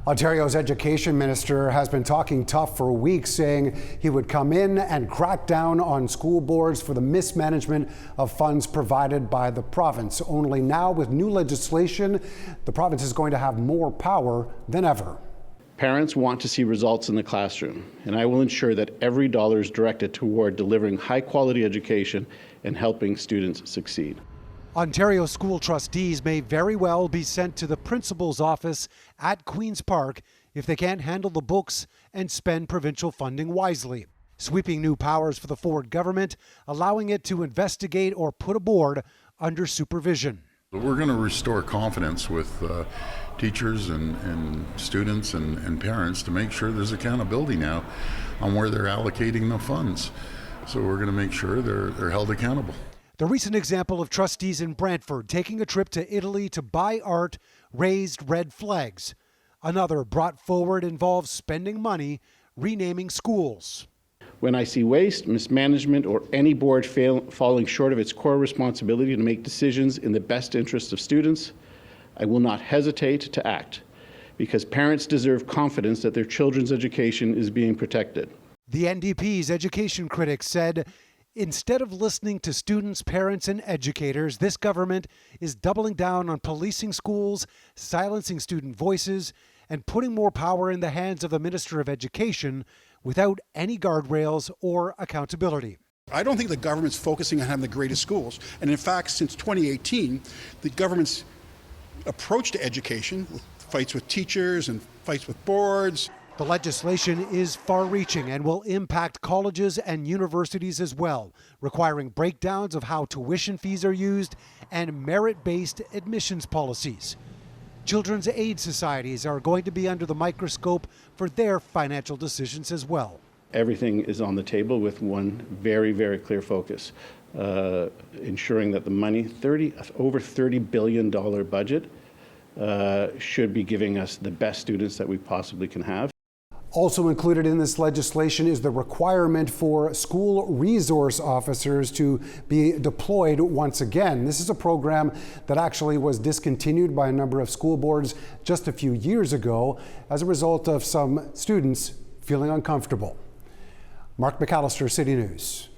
Ontario's education minister has been talking tough for weeks, saying he would come in and crack down on school boards for the mismanagement of funds provided by the province. Only now, with new legislation, the province is going to have more power than ever. Parents want to see results in the classroom, and I will ensure that every dollar is directed toward delivering high-quality education and helping students succeed. Ontario school trustees may very well be sent to the principal's office at Queen's Park if they can't handle the books and spend provincial funding wisely. Sweeping new powers for the Ford government, allowing it to investigate or put a board under supervision. We're going to restore confidence with teachers and students and parents to make sure there's accountability now on where they're allocating the funds. So we're going to make sure they're held accountable. The recent example of trustees in Brantford taking a trip to Italy to buy art raised red flags. Another brought forward involves spending money renaming schools. When I see waste, mismanagement, or any board falling short of its core responsibility to make decisions in the best interest of students, I will not hesitate to act, because parents deserve confidence that their children's education is being protected. The NDP's education critics said, instead of listening to students, parents, and educators, this government is doubling down on policing schools, silencing student voices, and putting more power in the hands of the Minister of Education without any guardrails or accountability. I don't think the government's focusing on having the greatest schools. And in fact, since 2018, the government's approach to education, fights with teachers and fights with boards. The legislation is far-reaching and will impact colleges and universities as well, requiring breakdowns of how tuition fees are used and merit-based admissions policies. Children's aid societies are going to be under the microscope for their financial decisions as well. Everything is on the table with one very, very clear focus, ensuring that the money, over $30 billion budget, should be giving us the best students that we possibly can have. Also included in this legislation is the requirement for school resource officers to be deployed once again. This is a program that actually was discontinued by a number of school boards just a few years ago as a result of some students feeling uncomfortable. Mark McAllister, City News.